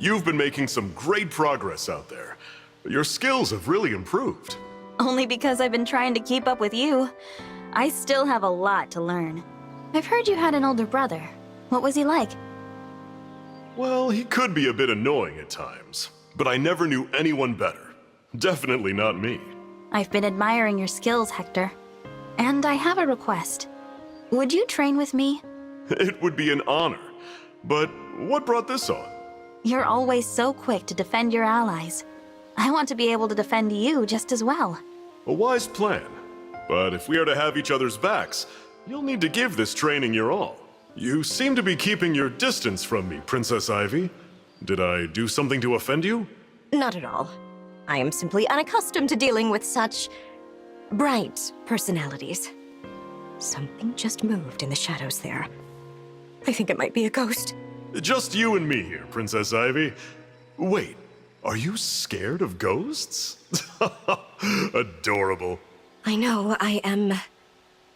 You've been making some great progress out there. Your skills have really improved. Only because I've been trying to keep up with you. I still have a lot to learn. I've heard you had an older brother. What was he like? Well, he could be a bit annoying at times, but I never knew anyone better. Definitely not me. I've been admiring your skills, Hector. And I have a request. Would you train with me? It would be an honor. But what brought this on? You're always so quick to defend your allies. I want to be able to defend you just as well. A wise plan. But if we are to have each other's backs, you'll need to give this training your all. You seem to be keeping your distance from me, Princess Ivy. Did I do something to offend you? Not at all. I am simply unaccustomed to dealing with such bright personalities. Something just moved in the shadows there. I think it might be a ghost. Just you and me here, Princess Ivy. Wait, are you scared of ghosts? Adorable. I know I am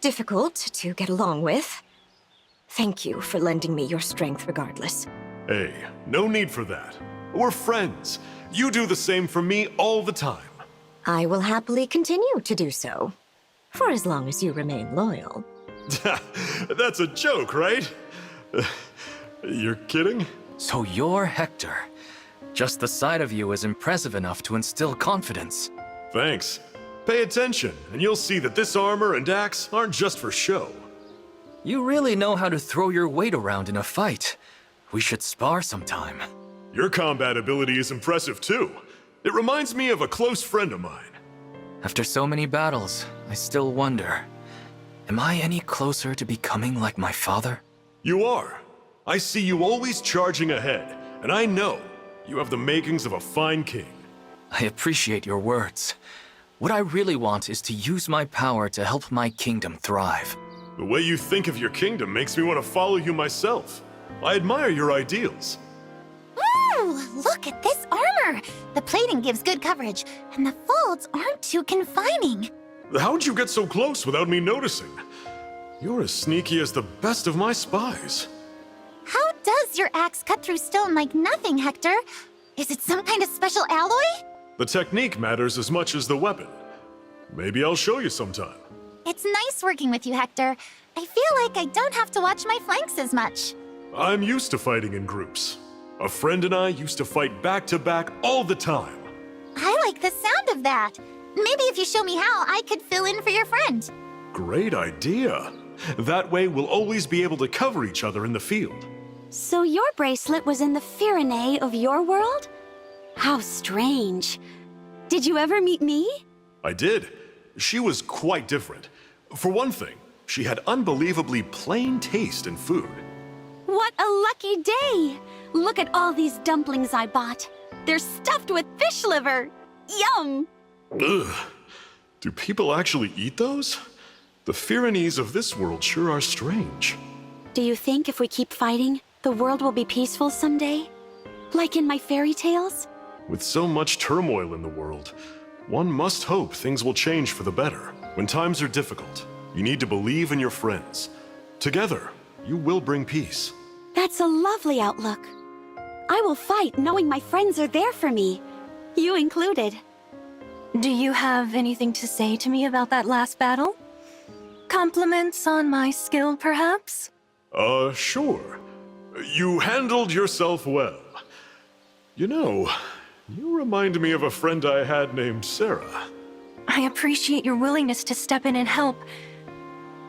difficult to get along with. Thank you for lending me your strength regardless. Hey, no need for that. We're friends. You do the same for me all the time. I will happily continue to do so, for as long as you remain loyal. That's a joke, right? You're kidding? So you're Hector. Just the sight of you is impressive enough to instill confidence. Thanks. Pay attention, and you'll see that this armor and axe aren't just for show. You really know how to throw your weight around in a fight. We should spar sometime. Your combat ability is impressive too. It reminds me of a close friend of mine. After so many battles, I still wonder, am I any closer to becoming like my father? You are. I see you always charging ahead, and I know you have the makings of a fine king. I appreciate your words. What I really want is to use my power to help my kingdom thrive. The way you think of your kingdom makes me want to follow you myself. I admire your ideals. Ooh, look at this armor! The plating gives good coverage, and the folds aren't too confining. How'd you get so close without me noticing? You're as sneaky as the best of my spies. How does your axe cut through stone like nothing, Hector? Is it some kind of special alloy? The technique matters as much as the weapon. Maybe I'll show you sometime. It's nice working with you, Hector. I feel like I don't have to watch my flanks as much. I'm used to fighting in groups. A friend and I used to fight back to back all the time. I like the sound of that. Maybe if you show me how, I could fill in for your friend. Great idea. That way we'll always be able to cover each other in the field. So your bracelet was in the Firenze of your world? How strange. Did you ever meet me? I did. She was quite different. For one thing, she had unbelievably plain taste in food. What a lucky day! Look at all these dumplings I bought. They're stuffed with fish liver. Yum! Ugh. Do people actually eat those? The Firenze of this world sure are strange. Do you think if we keep fighting, the world will be peaceful someday? Like in my fairy tales? With so much turmoil in the world, one must hope things will change for the better. When times are difficult, you need to believe in your friends. Together, you will bring peace. That's a lovely outlook. I will fight knowing my friends are there for me. You included. Do you have anything to say to me about that last battle? Compliments on my skill, perhaps? Sure. You handled yourself well. You know, you remind me of a friend I had named Sarah. I appreciate your willingness to step in and help,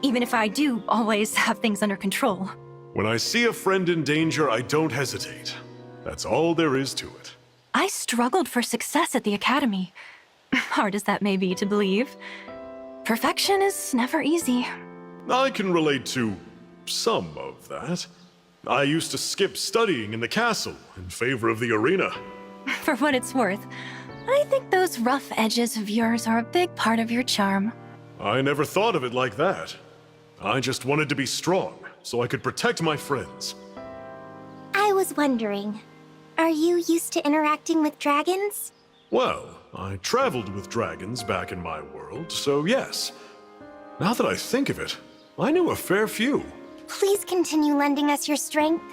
even if I do always have things under control. When I see a friend in danger, I don't hesitate. That's all there is to it. I struggled for success at the academy. Hard as that may be to believe. Perfection is never easy. I can relate to some of that. I used to skip studying in the castle in favor of the arena. For what it's worth, I think those rough edges of yours are a big part of your charm. I never thought of it like that. I just wanted to be strong, so I could protect my friends. I was wondering, are you used to interacting with dragons? Well, I traveled with dragons back in my world, so yes. Now that I think of it, I knew a fair few. Please continue lending us your strength.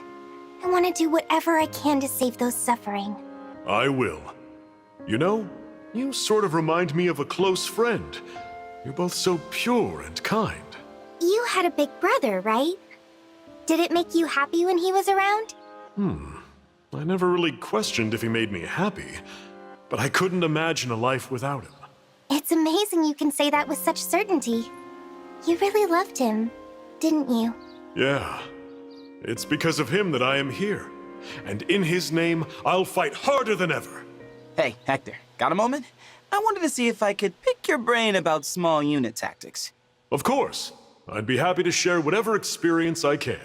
I want to do whatever I can to save those suffering. I will. You know, you sort of remind me of a close friend. You're both so pure and kind. You had a big brother, right? Did it make you happy when he was around? I never really questioned if he made me happy, but I couldn't imagine a life without him. It's amazing you can say that with such certainty. You really loved him, didn't you? Yeah. It's because of him that I am here. And in his name, I'll fight harder than ever. Hey, Hector, got a moment? I wanted to see if I could pick your brain about small unit tactics. Of course. I'd be happy to share whatever experience I can.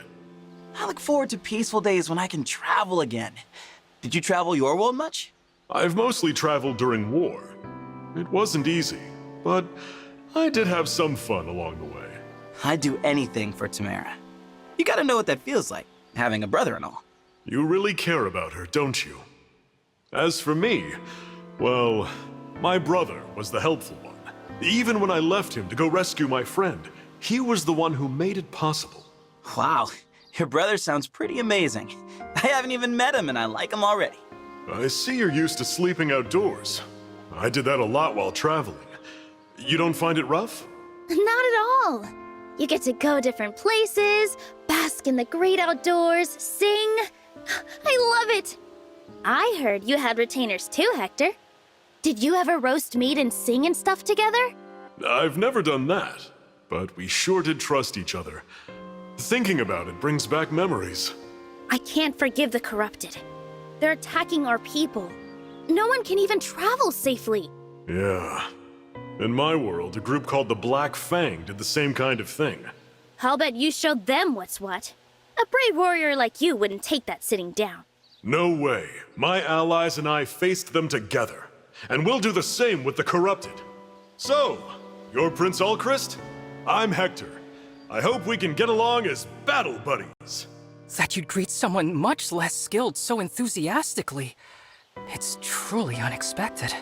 I look forward to peaceful days when I can travel again. Did you travel your world much? I've mostly traveled during war. It wasn't easy, but I did have some fun along the way. I'd do anything for Timerra. You gotta know what that feels like, having a brother and all. You really care about her, don't you? As for me, well, my brother was the helpful one. Even when I left him to go rescue my friend, he was the one who made it possible. Wow, your brother sounds pretty amazing. I haven't even met him and I like him already. I see you're used to sleeping outdoors. I did that a lot while traveling. You don't find it rough? Not at all. You get to go different places, bask in the great outdoors, sing. I love it. I heard you had retainers too, Hector. Did you ever roast meat and sing and stuff together? I've never done that, but we sure did trust each other. Thinking about it brings back memories. I can't forgive the corrupted. They're attacking our people. No one can even travel safely. Yeah. In my world, a group called the Black Fang did the same kind of thing. I'll bet you showed them what's what. A brave warrior like you wouldn't take that sitting down. No way. My allies and I faced them together. And we'll do the same with the corrupted. So, you're Prince Alcryst? I'm Hector. I hope we can get along as battle buddies. That you'd greet someone much less skilled so enthusiastically. It's truly unexpected.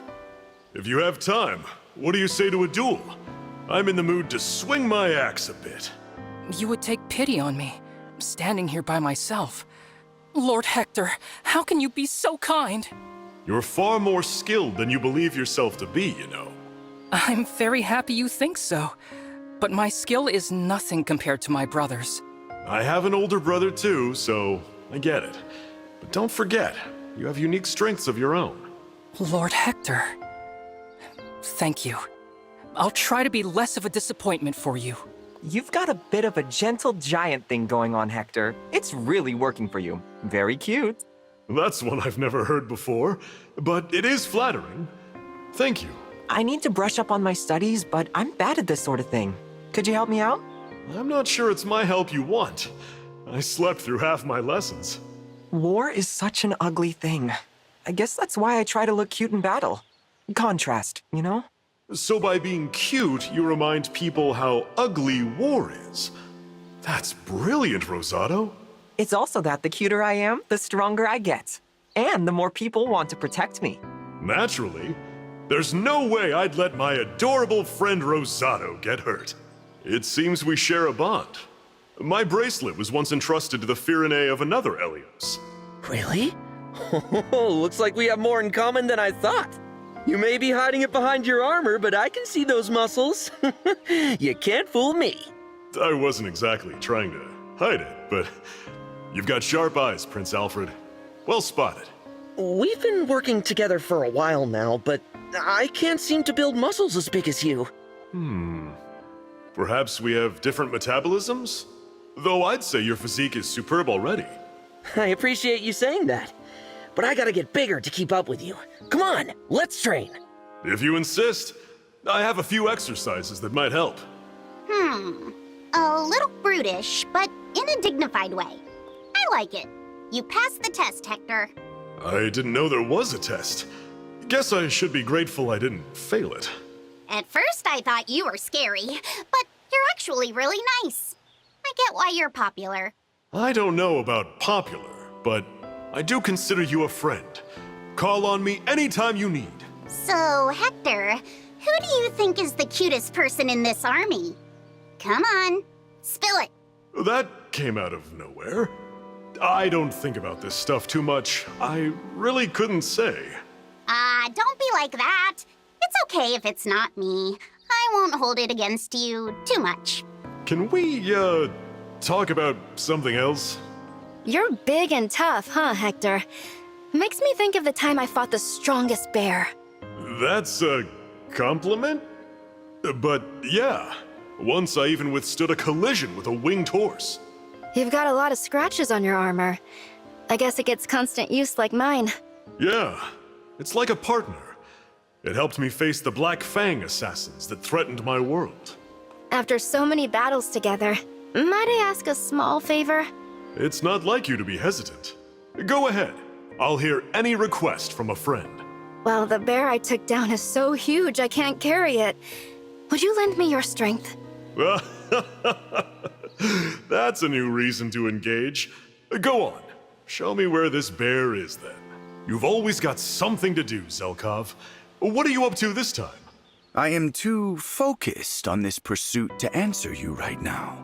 If you have time, what do you say to a duel? I'm in the mood to swing my axe a bit. You would take pity on me, standing here by myself. Lord Hector, how can you be so kind? You're far more skilled than you believe yourself to be, you know. I'm very happy you think so, but my skill is nothing compared to my brother's. I have an older brother too, so I get it. But don't forget, you have unique strengths of your own. Lord Hector, thank you. I'll try to be less of a disappointment for you. You've got a bit of a gentle giant thing going on, Hector. It's really working for you. Very cute. That's one I've never heard before, but it is flattering. Thank you. I need to brush up on my studies, but I'm bad at this sort of thing. Could you help me out? I'm not sure it's my help you want. I slept through half my lessons. War is such an ugly thing. I guess that's why I try to look cute in battle. Contrast, you know? So by being cute, you remind people how ugly war is. That's brilliant, Rosado. It's also that the cuter I am, the stronger I get. And the more people want to protect me. Naturally. There's no way I'd let my adorable friend Rosado get hurt. It seems we share a bond. My bracelet was once entrusted to the Firine of another Elios. Really? Looks like we have more in common than I thought. You may be hiding it behind your armor, but I can see those muscles. You can't fool me. I wasn't exactly trying to hide it, but you've got sharp eyes, Prince Alfred. Well spotted. We've been working together for a while now, but I can't seem to build muscles as big as you. Perhaps we have different metabolisms? Though I'd say your physique is superb already. I appreciate you saying that, but I gotta get bigger to keep up with you. Come on, let's train. If you insist, I have a few exercises that might help. A little brutish, but in a dignified way. I like it. You passed the test, Hector. I didn't know there was a test. Guess I should be grateful I didn't fail it. At first I thought you were scary, but you're actually really nice. I get why you're popular. I don't know about popular, but I do consider you a friend. Call on me anytime you need. So, Hector, who do you think is the cutest person in this army? Come on, spill it. That came out of nowhere. I don't think about this stuff too much. I really couldn't say. Don't be like that. It's okay if it's not me. I won't hold it against you too much. Can we, talk about something else? You're big and tough, huh, Hector? Makes me think of the time I fought the strongest bear. That's a compliment? But yeah, once I even withstood a collision with a winged horse. You've got a lot of scratches on your armor. I guess it gets constant use like mine. Yeah, it's like a partner. It helped me face the Black Fang assassins that threatened my world. After so many battles together, might I ask a small favor? It's not like you to be hesitant. Go ahead. I'll hear any request from a friend. Well, the bear I took down is so huge I can't carry it. Would you lend me your strength? That's a new reason to engage. Go on. Show me where this bear is then. You've always got something to do, Zelkov. What are you up to this time? I am too focused on this pursuit to answer you right now.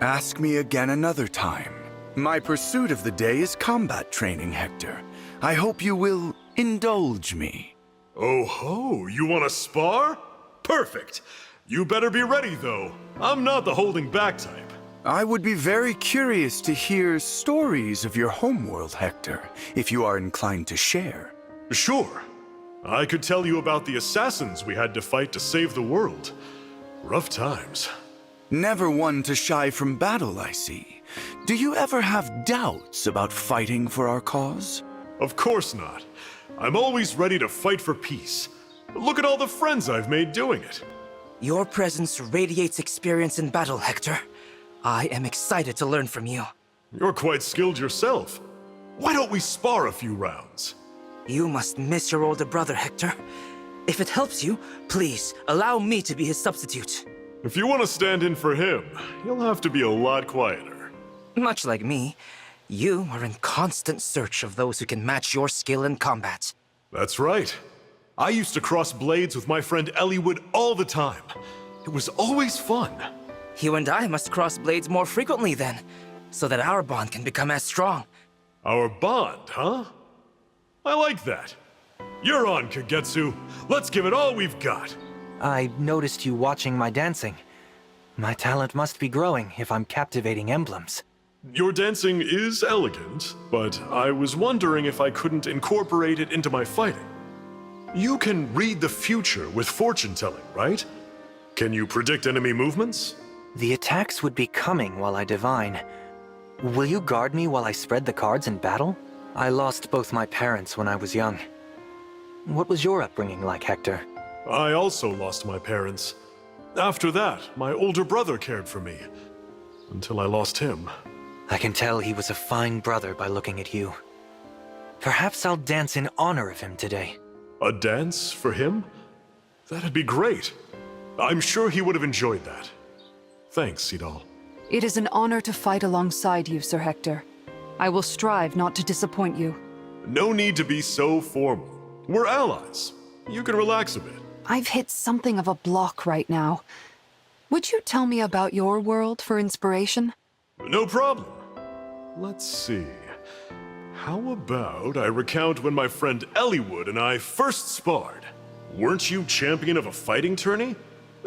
Ask me again another time. My pursuit of the day is combat training, Hector. I hope you will indulge me. Oh ho, you want to spar? Perfect. You better be ready, though. I'm not the holding back type. I would be very curious to hear stories of your homeworld, Hector, if you are inclined to share. Sure. I could tell you about the assassins we had to fight to save the world. Rough times. Never one to shy from battle, I see. Do you ever have doubts about fighting for our cause? Of course not. I'm always ready to fight for peace. Look at all the friends I've made doing it. Your presence radiates experience in battle, Hector. I am excited to learn from you. You're quite skilled yourself. Why don't we spar a few rounds? You must miss your older brother, Hector. If it helps you, please allow me to be his substitute. If you want to stand in for him, you'll have to be a lot quieter. Much like me, you are in constant search of those who can match your skill in combat. That's right. I used to cross blades with my friend Eliwood all the time. It was always fun. You and I must cross blades more frequently then, so that our bond can become as strong. Our bond, huh? I like that. You're on, Kagetsu. Let's give it all we've got. I noticed you watching my dancing. My talent must be growing if I'm captivating emblems. Your dancing is elegant, but I was wondering if I couldn't incorporate it into my fighting. You can read the future with fortune-telling, right? Can you predict enemy movements? The attacks would be coming while I divine. Will you guard me while I spread the cards in battle? I lost both my parents when I was young. What was your upbringing like, Hector? I also lost my parents. After that, my older brother cared for me. Until I lost him. I can tell he was a fine brother by looking at you. Perhaps I'll dance in honor of him today. A dance for him? That'd be great. I'm sure he would have enjoyed that. Thanks, Seadall. It is an honor to fight alongside you, Sir Hector. I will strive not to disappoint you. No need to be so formal. We're allies. You can relax a bit. I've hit something of a block right now. Would you tell me about your world for inspiration? No problem. Let's see. How about I recount when my friend Eliwood and I first sparred? Weren't you champion of a fighting tourney?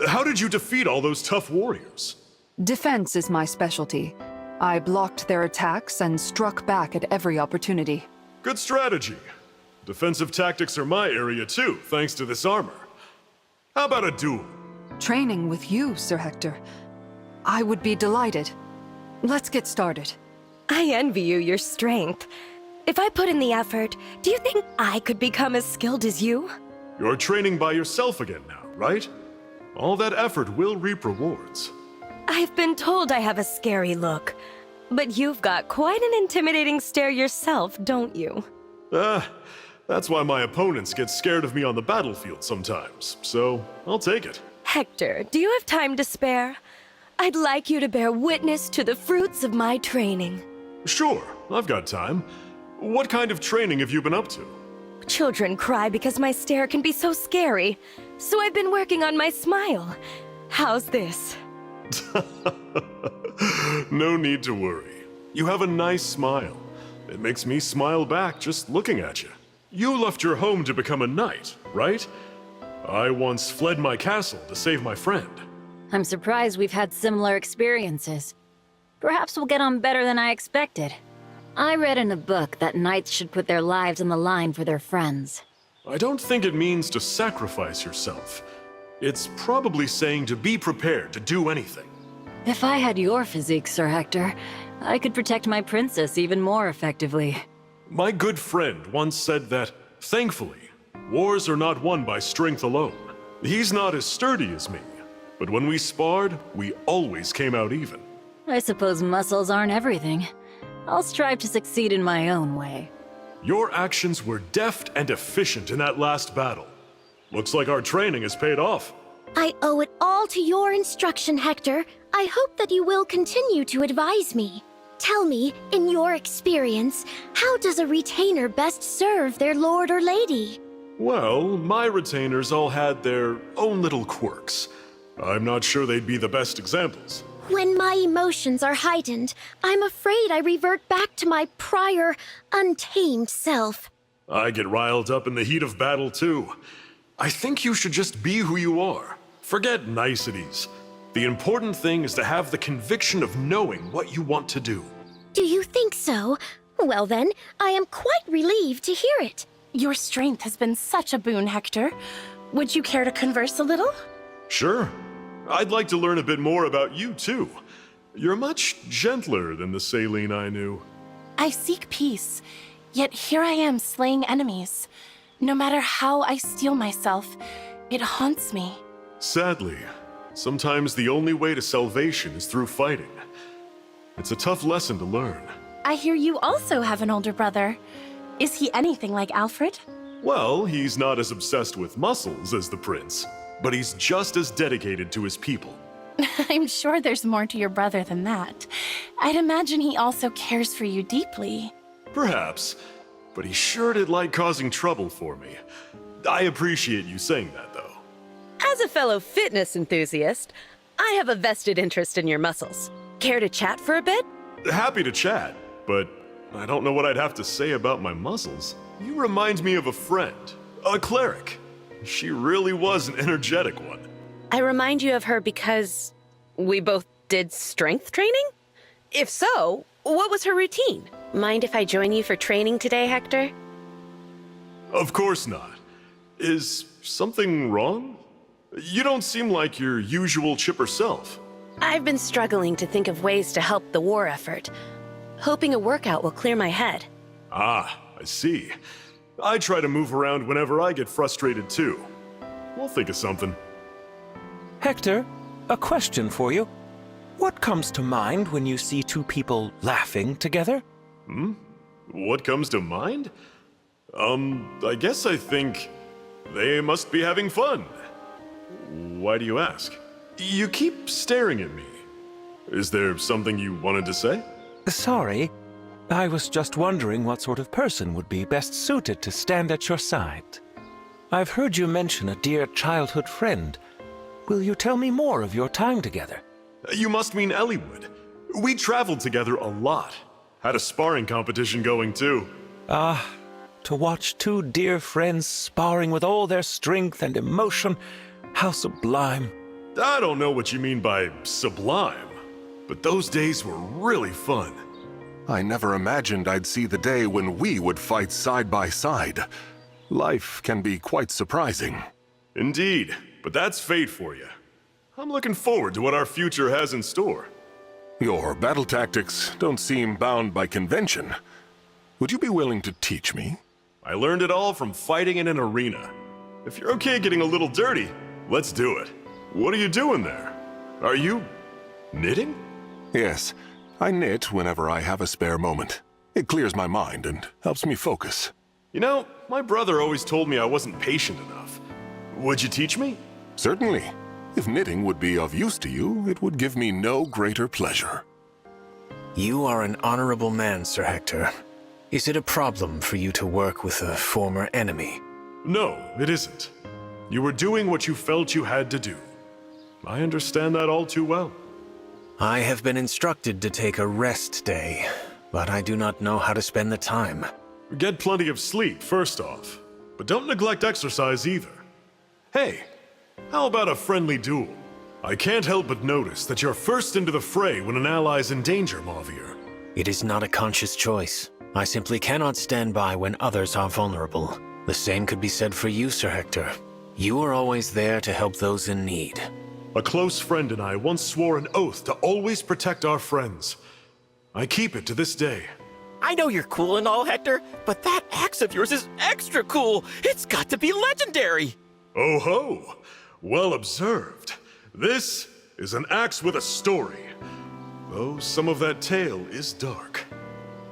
How did you defeat all those tough warriors? Defense is my specialty. I blocked their attacks and struck back at every opportunity. Good strategy. Defensive tactics are my area too, thanks to this armor. How about a duel? Training with you, Sir Hector. I would be delighted. Let's get started. I envy you your strength. If I put in the effort, do you think I could become as skilled as you? You're training by yourself again now, right? All that effort will reap rewards. I've been told I have a scary look, but you've got quite an intimidating stare yourself, don't you? That's why my opponents get scared of me on the battlefield sometimes, so I'll take it. Hector, do you have time to spare? I'd like you to bear witness to the fruits of my training. Sure, I've got time. What kind of training have you been up to? Children cry because my stare can be so scary, so I've been working on my smile. How's this? No need to worry. You have a nice smile. It makes me smile back just looking at you. You left your home to become a knight, right? I once fled my castle to save my friend. I'm surprised we've had similar experiences. Perhaps we'll get on better than I expected. I read in a book that knights should put their lives on the line for their friends. I don't think it means to sacrifice yourself. It's probably saying to be prepared to do anything. If I had your physique, Sir Hector, I could protect my princess even more effectively. My good friend once said that, thankfully, wars are not won by strength alone. He's not as sturdy as me, but when we sparred, we always came out even. I suppose muscles aren't everything. I'll strive to succeed in my own way. Your actions were deft and efficient in that last battle. Looks like our training has paid off. I owe it all to your instruction, Hector. I hope that you will continue to advise me. Tell me, in your experience, how does a retainer best serve their lord or lady? Well, my retainers all had their own little quirks. I'm not sure they'd be the best examples. When my emotions are heightened, I'm afraid I revert back to my prior, untamed self. I get riled up in the heat of battle, too. I think you should just be who you are. Forget niceties. The important thing is to have the conviction of knowing what you want to do. Do you think so? Well then, I am quite relieved to hear it. Your strength has been such a boon, Hector. Would you care to converse a little? Sure. I'd like to learn a bit more about you, too. You're much gentler than the Celine I knew. I seek peace, yet here I am slaying enemies. No matter how I steel myself, it haunts me. Sadly, sometimes the only way to salvation is through fighting. It's a tough lesson to learn. I hear you also have an older brother. Is he anything like Alfred? Well, he's not as obsessed with muscles as the prince, but he's just as dedicated to his people. I'm sure there's more to your brother than that. I'd imagine he also cares for you deeply. Perhaps, but he sure did like causing trouble for me. I appreciate you saying that, though. As a fellow fitness enthusiast, I have a vested interest in your muscles. Care to chat for a bit? Happy to chat, but I don't know what I'd have to say about my muscles. You remind me of a friend, a cleric. She really was an energetic one. I remind you of her because we both did strength training? If so, what was her routine? Mind if I join you for training today, Hector? Of course not. Is something wrong? You don't seem like your usual chipper self. I've been struggling to think of ways to help the war effort, hoping a workout will clear my head. Ah, I see. I try to move around whenever I get frustrated too. We'll think of something. Hector, a question for you. What comes to mind when you see two people laughing together? What comes to mind? I guess I think they must be having fun. Why do you ask? You keep staring at me. Is there something you wanted to say? Sorry. I was just wondering what sort of person would be best suited to stand at your side. I've heard you mention a dear childhood friend. Will you tell me more of your time together? You must mean Eliwood. We traveled together a lot. Had a sparring competition going too. To watch two dear friends sparring with all their strength and emotion, how sublime. I don't know what you mean by sublime, but those days were really fun. I never imagined I'd see the day when we would fight side by side. Life can be quite surprising. Indeed, but that's fate for you. I'm looking forward to what our future has in store. Your battle tactics don't seem bound by convention. Would you be willing to teach me? I learned it all from fighting in an arena. If you're okay getting a little dirty, let's do it. What are you doing there? Are you knitting? Yes, I knit whenever I have a spare moment. It clears my mind and helps me focus. You know, my brother always told me I wasn't patient enough. Would you teach me? Certainly. If knitting would be of use to you, it would give me no greater pleasure. You are an honorable man, Sir Hector. Is it a problem for you to work with a former enemy? No, it isn't. You were doing what you felt you had to do. I understand that all too well. I have been instructed to take a rest day. but I do not know how to spend the time. Get plenty of sleep, first off. But don't neglect exercise either. Hey, how about a friendly duel? I can't help but notice that you're first into the fray when an ally's in danger, Mauvier. It is not a conscious choice. I simply cannot stand by when others are vulnerable. The same could be said for you, Sir Hector. You are always there to help those in need. A close friend and I once swore an oath to always protect our friends. I keep it to this day. I know you're cool and all, Hector, but that axe of yours is extra cool. It's got to be legendary. Oh ho! Well observed. This is an axe with a story, though some of that tale is dark.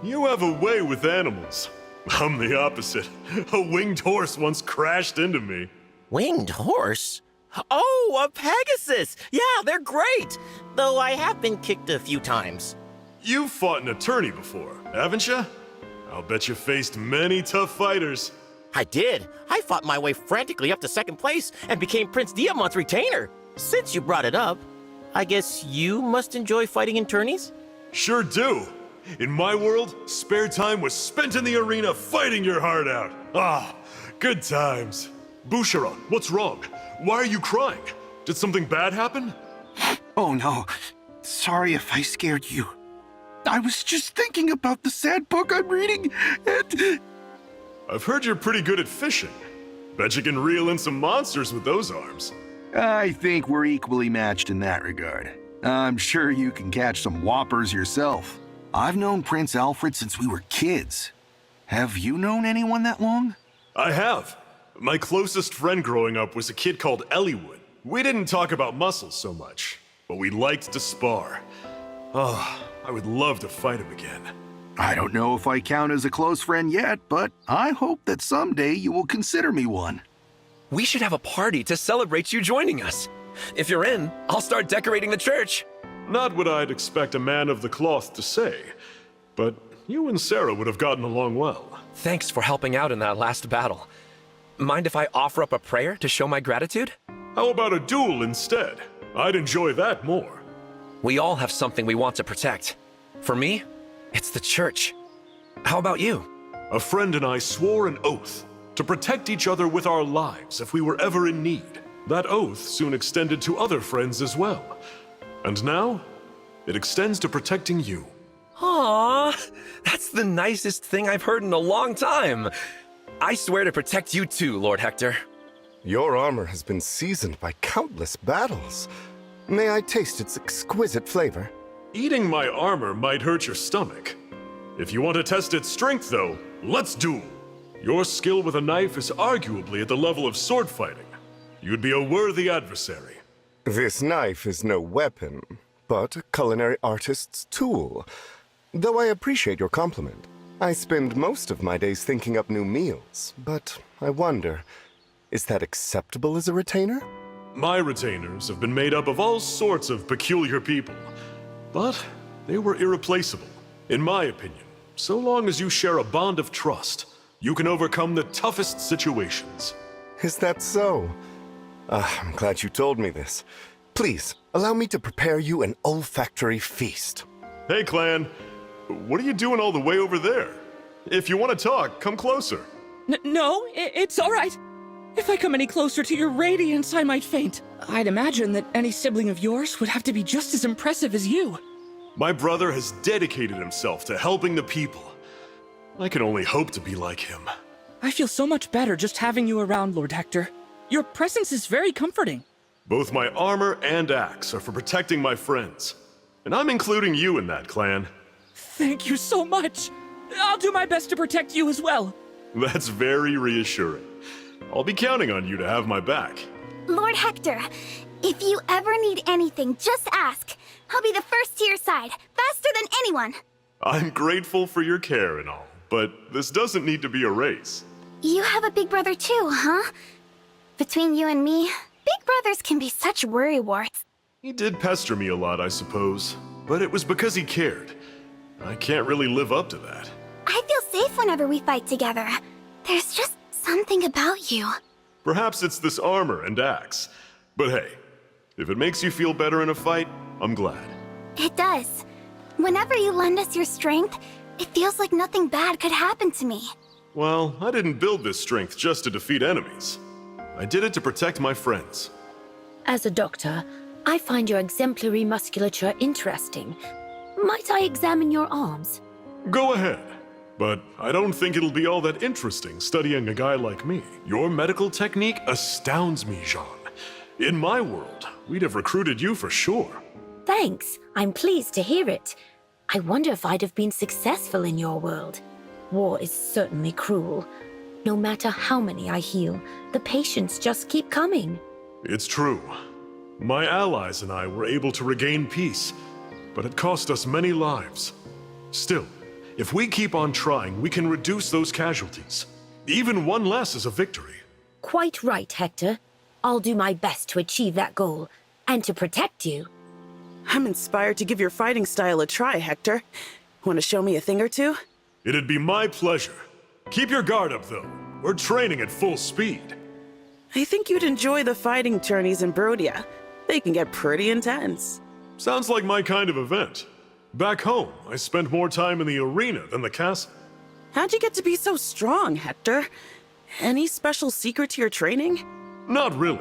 You have a way with animals. I'm the opposite. A winged horse once crashed into me. Winged horse? Oh, a Pegasus! Yeah, they're great! Though I have been kicked a few times. You've fought an attorney before, haven't you? I'll bet you faced many tough fighters. I did. I fought my way frantically up to second place and became Prince Diamant's retainer. Since you brought it up, I guess you must enjoy fighting in tourneys? Sure do. In my world, spare time was spent in the arena fighting your heart out. Ah, good times. Boucheron, what's wrong? Why are you crying? Did something bad happen? Oh no. Sorry if I scared you. I was just thinking about the sad book I'm reading, and... I've heard you're pretty good at fishing. Bet you can reel in some monsters with those arms. I think we're equally matched in that regard. I'm sure you can catch some whoppers yourself. I've known Prince Alfred since we were kids. Have you known anyone that long? I have. My closest friend growing up was a kid called Eliwood. We didn't talk about muscles so much, but we liked to spar. Oh, I would love to fight him again. I don't know if I count as a close friend yet, but I hope that someday you will consider me one. We should have a party to celebrate you joining us. If you're in, I'll start decorating the church. Not what I'd expect a man of the cloth to say, but you and Sarah would have gotten along well. Thanks for helping out in that last battle. Mind if I offer up a prayer to show my gratitude? How about a duel instead? I'd enjoy that more. We all have something we want to protect. For me, it's the church. How about you? A friend and I swore an oath to protect each other with our lives if we were ever in need. That oath soon extended to other friends as well. And now, it extends to protecting you. Aww, that's the nicest thing I've heard in a long time. I swear to protect you too, Lord Hector. Your armor has been seasoned by countless battles. May I taste its exquisite flavor? Eating my armor might hurt your stomach. If you want to test its strength, though, let's duel. Your skill with a knife is arguably at the level of sword fighting. You'd be a worthy adversary. This knife is no weapon, but a culinary artist's tool. Though I appreciate your compliment. I spend most of my days thinking up new meals, but I wonder, is that acceptable as a retainer? My retainers have been made up of all sorts of peculiar people, but they were irreplaceable, in my opinion. So long as you share a bond of trust, you can overcome the toughest situations. Is that so? I'm glad you told me this. Please, allow me to prepare you an olfactory feast. Hey, Clanne. What are you doing all the way over there? If you want to talk, come closer. No, it's all right. If I come any closer to your radiance, I might faint. I'd imagine that any sibling of yours would have to be just as impressive as you. My brother has dedicated himself to helping the people. I can only hope to be like him. I feel so much better just having you around, Lord Hector. Your presence is very comforting. Both my armor and axe are for protecting my friends. And I'm including you in that, Clanne. Thank you so much. I'll do my best to protect you as well. That's very reassuring. I'll be counting on you to have my back. Lord Hector, if you ever need anything, just ask. I'll be the first to your side, faster than anyone. I'm grateful for your care and all, but this doesn't need to be a race. You have a big brother too, huh? Between you and me, big brothers can be such worrywarts. He did pester me a lot, I suppose, but it was because he cared. I can't really live up to that. I feel safe whenever we fight together. There's just something about you. Perhaps it's this armor and axe. But hey, if it makes you feel better in a fight, I'm glad. It does. Whenever you lend us your strength, It feels like nothing bad could happen to me. Well, I didn't build this strength just to defeat enemies. I did it to protect my friends. As a doctor, I find your exemplary musculature interesting. Might I examine your arms? Go ahead. But I don't think it'll be all that interesting studying a guy like me. Your medical technique astounds me, Jean. In my world, we'd have recruited you for sure. Thanks. I'm pleased to hear it. I wonder if I'd have been successful in your world. War is certainly cruel. No matter how many I heal, the patients just keep coming. It's true. My allies and I were able to regain peace, but it cost us many lives. Still, if we keep on trying, we can reduce those casualties. Even one less is a victory. Quite right, Hector. I'll do my best to achieve that goal, and to protect you. I'm inspired to give your fighting style a try, Hector. Want to show me a thing or two? It'd be my pleasure. Keep your guard up, though. We're training at full speed. I think you'd enjoy the fighting tourneys in Brodia. They can get pretty intense. Sounds like my kind of event. Back home, I spent more time in the arena than the castle. How'd you get to be so strong, Hector? Any special secret to your training? Not really.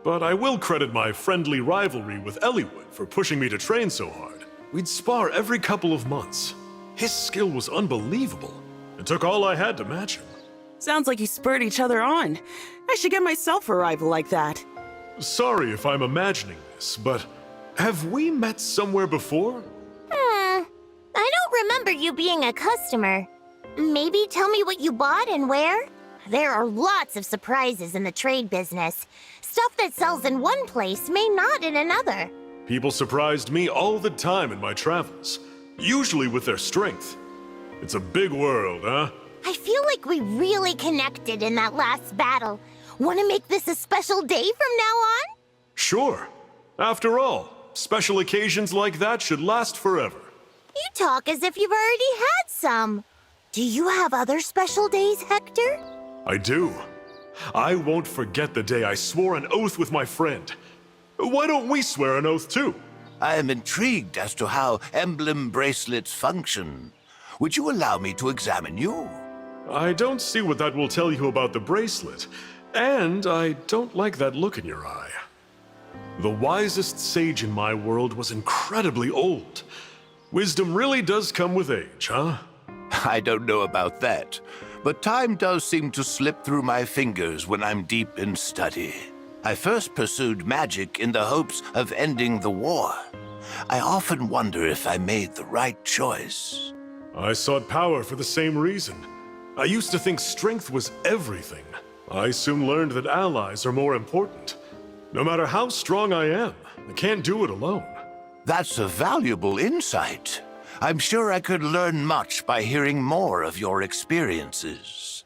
But I will credit my friendly rivalry with Eliwood for pushing me to train so hard. We'd spar every couple of months. His skill was unbelievable. It took all I had to match him. Sounds like you spurred each other on. I should get myself a rival like that. Sorry if I'm imagining this, but have we met somewhere before? I don't remember you being a customer. Maybe tell me what you bought and where? There are lots of surprises in the trade business. Stuff that sells in one place may not in another. People surprised me all the time in my travels, usually with their strength. It's a big world, huh? I feel like we really connected in that last battle. Want to make this a special day from now on? Sure. After all, special occasions like that should last forever. You talk as if you've already had some. Do you have other special days, Hector? I do. I won't forget the day I swore an oath with my friend. Why don't we swear an oath too? I am intrigued as to how emblem bracelets function. Would you allow me to examine you? I don't see what that will tell you about the bracelet, and I don't like that look in your eye. The wisest sage in my world was incredibly old. Wisdom really does come with age, huh? I don't know about that, but time does seem to slip through my fingers when I'm deep in study. I first pursued magic in the hopes of ending the war. I often wonder if I made the right choice. I sought power for the same reason. I used to think strength was everything. I soon learned that allies are more important. No matter how strong I am, I can't do it alone. That's a valuable insight. I'm sure I could learn much by hearing more of your experiences.